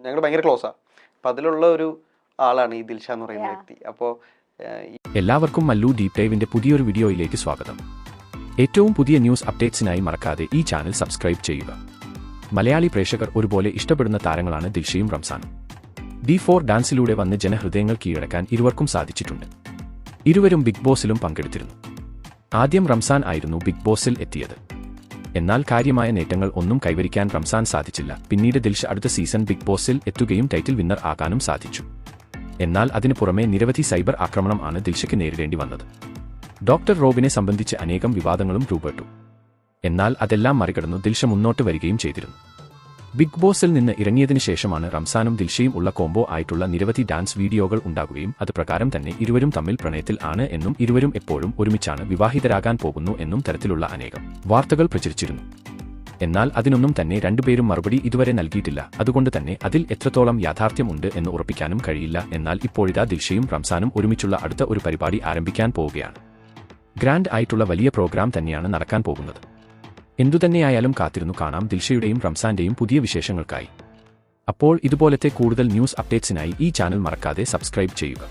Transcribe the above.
ഞങ്ങൾ ഭയങ്കര ക്ലോസാണ്. അപ്പം അതിലുള്ള ഒരു ആളാണ് ഈ ദിൽഷ എന്ന് പറയുന്ന വ്യക്തി. അപ്പോൾ എല്ലാവർക്കും മല്ലു ഡീപ് ഡൈവിന്റെ പുതിയൊരു വീഡിയോയിലേക്ക് സ്വാഗതം. ഏറ്റവും പുതിയ ന്യൂസ് അപ്ഡേറ്റ്സിനായി മറക്കാതെ ഈ ചാനൽ സബ്സ്ക്രൈബ് ചെയ്യുക. മലയാളി പ്രേക്ഷകർ ഒരുപോലെ ഇഷ്ടപ്പെടുന്ന താരങ്ങളാണ് ദിൽഷയും റംസാനും. D4 ഡാൻസിലൂടെ വന്ന് ജനഹൃദയങ്ങൾ കീഴടക്കാൻ ഇരുവർക്കും സാധിച്ചിട്ടുണ്ട്. ഇരുവരും ബിഗ് ബോസിലും പങ്കെടുത്തിരുന്നു. ആദ്യം റംസാൻ ആയിരുന്നു ബിഗ് ബോസിൽ എത്തിയത്. എന്നാൽ കാര്യമായ നേട്ടങ്ങൾ ഒന്നും കൈവരിക്കാൻ റംസാൻ സാധിച്ചില്ല. പിന്നീട് ദിൽഷ അടുത്ത സീസൺ ബിഗ് ബോസിൽ എത്തുകയും ടൈറ്റിൽ വിന്നർ ആകാനും സാധിച്ചു. എന്നാൽ അതിനു പുറമെ നിരവധി സൈബർ ആക്രമണം ആണ് ദിൽഷയ്ക്ക് നേരിടേണ്ടി വന്നത്. ഡോക്ടർ റോബിനെ സംബന്ധിച്ച് അനേകം വിവാദങ്ങളും രൂപപ്പെട്ടു. എന്നാൽ അതെല്ലാം മറികടന്നു ദിൽഷ മുന്നോട്ട് വരികയും ചെയ്തിരുന്നു. ബിഗ് ബോസിൽ നിന്ന് ഇറങ്ങിയതിനു ശേഷമാണ് റംസാനും ദിൽഷയും ഉള്ള കോംബോ ആയിട്ടുള്ള നിരവധി ഡാൻസ് വീഡിയോകൾ ഉണ്ടാകുകയും അത് പ്രകാരം തന്നെ ഇരുവരും തമ്മിൽ പ്രണയത്തിൽ ആണ് എന്നും ഇരുവരും എപ്പോഴും ഒരുമിച്ചാണ് വിവാഹിതരാകാൻ പോകുന്നു എന്നും തരത്തിലുള്ള അനേകം വാർത്തകൾ പ്രചരിച്ചിരുന്നു. എന്നാൽ അതിനൊന്നും തന്നെ രണ്ടുപേരും മറുപടി ഇതുവരെ നൽകിയിട്ടില്ല. അതുകൊണ്ട് തന്നെ അതിൽ എത്രത്തോളം യാഥാർത്ഥ്യമുണ്ട് എന്ന് ഉറപ്പിക്കാനും കഴിയില്ല. എന്നാൽ ഇപ്പോഴിതാ ദിൽഷയും റംസാനും ഒരുമിച്ചുള്ള അടുത്ത ഒരു പരിപാടി ആരംഭിക്കാൻ പോവുകയാണ്. ഗ്രാൻഡ് ആയിട്ടുള്ള വലിയ പ്രോഗ്രാം തന്നെയാണ് നടക്കാൻ പോകുന്നത്. എന്തുതന്നെയായാലും കാത്തിരുന്നു കാണാം ദിൽഷയുടെയും റംസാന്റെയും പുതിയ വിശേഷങ്ങൾക്കായി. അപ്പോൾ ഇതുപോലത്തെ കൂടുതൽ ന്യൂസ് അപ്ഡേറ്റ്സിനായി ഈ ചാനൽ മറക്കാതെ സബ്സ്ക്രൈബ് ചെയ്യുക.